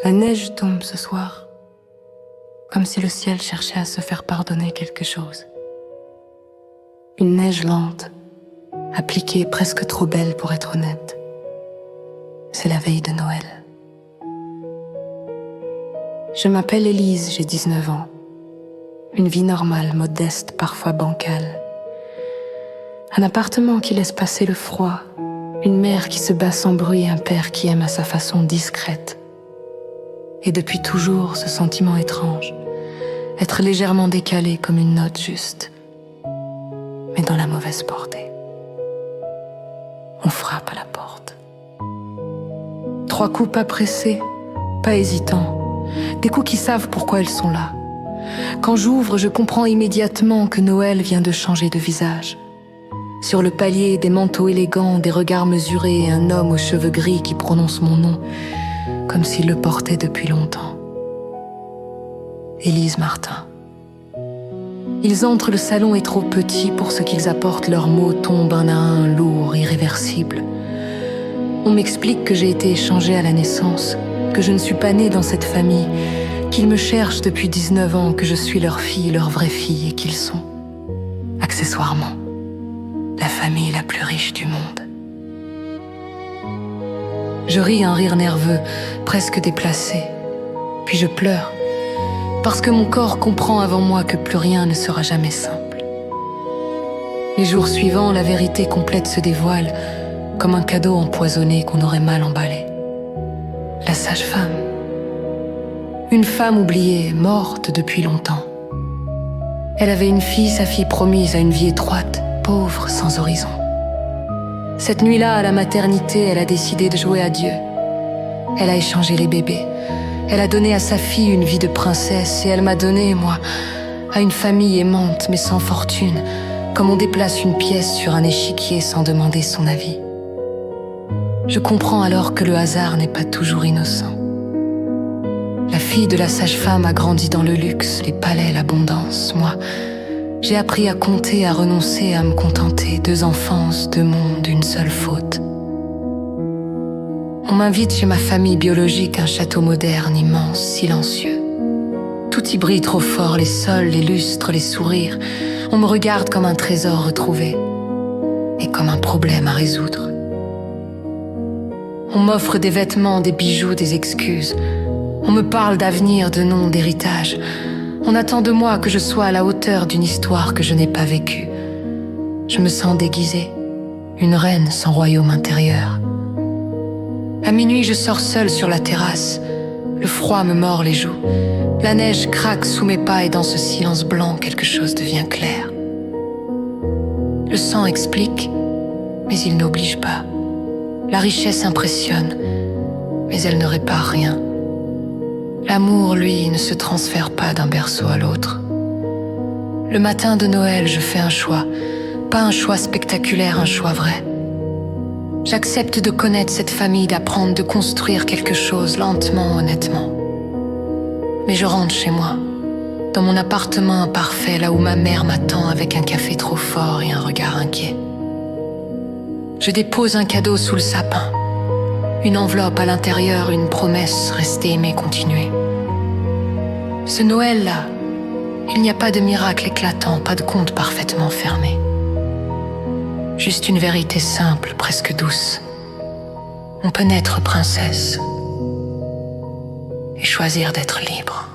La neige tombe ce soir, comme si le ciel cherchait à se faire pardonner quelque chose. Une neige lente, appliquée, presque trop belle pour être honnête. C'est la veille de Noël. Je m'appelle Élise, j'ai 19 ans. Une vie normale, modeste, parfois bancale. Un appartement qui laisse passer le froid, une mère qui se bat sans bruit, un père qui aime à sa façon discrète. Et depuis toujours, ce sentiment étrange, être légèrement décalé comme une note juste, mais dans la mauvaise portée. On frappe à la porte. 3 coups pas pressés, pas hésitants, des coups qui savent pourquoi elles sont là. Quand j'ouvre, je comprends immédiatement que Noël vient de changer de visage. Sur le palier, des manteaux élégants, des regards mesurés et un homme aux cheveux gris qui prononce mon nom, comme s'il le portait depuis longtemps. Élise Martin. Ils entrent, le salon est trop petit pour ce qu'ils apportent, leurs mots tombent un à un, lourds, irréversibles. On m'explique que j'ai été échangée à la naissance, que je ne suis pas née dans cette famille, qu'ils me cherchent depuis 19 ans, que je suis leur fille, leur vraie fille, et qu'ils sont, accessoirement, la famille la plus riche du monde. Je ris un rire nerveux, presque déplacé, puis je pleure, parce que mon corps comprend avant moi que plus rien ne sera jamais simple. Les jours suivants, la vérité complète se dévoile, comme un cadeau empoisonné qu'on aurait mal emballé. La sage-femme. Une femme oubliée, morte depuis longtemps. Elle avait une fille, sa fille promise à une vie étroite, pauvre, sans horizon. Cette nuit-là, à la maternité, elle a décidé de jouer à Dieu. Elle a échangé les bébés. Elle a donné à sa fille une vie de princesse et elle m'a donné, moi, à une famille aimante mais sans fortune, comme on déplace une pièce sur un échiquier sans demander son avis. Je comprends alors que le hasard n'est pas toujours innocent. La fille de la sage-femme a grandi dans le luxe, les palais, l'abondance. Moi, j'ai appris à compter, à renoncer, à me contenter. 2 enfances, 2 mondes, une seule faute. On m'invite chez ma famille biologique, un château moderne, immense, silencieux. Tout y brille trop fort, les sols, les lustres, les sourires. On me regarde comme un trésor retrouvé et comme un problème à résoudre. On m'offre des vêtements, des bijoux, des excuses. On me parle d'avenir, de nom, d'héritage. On attend de moi que je sois à la hauteur d'une histoire que je n'ai pas vécue. Je me sens déguisée, une reine sans royaume intérieur. À minuit, je sors seule sur la terrasse. Le froid me mord les joues. La neige craque sous mes pas et dans ce silence blanc, quelque chose devient clair. Le sang explique, mais il n'oblige pas. La richesse impressionne, mais elle ne répare rien. L'amour, lui, ne se transfère pas d'un berceau à l'autre. Le matin de Noël, je fais un choix. Pas un choix spectaculaire, un choix vrai. J'accepte de connaître cette famille, d'apprendre, de construire quelque chose lentement, honnêtement. Mais je rentre chez moi, dans mon appartement imparfait, là où ma mère m'attend avec un café trop fort et un regard inquiet. Je dépose un cadeau sous le sapin. Une enveloppe à l'intérieur, une promesse, rester aimée, continuer. Ce Noël-là, il n'y a pas de miracle éclatant, pas de conte parfaitement fermé. Juste une vérité simple, presque douce. On peut naître princesse et choisir d'être libre.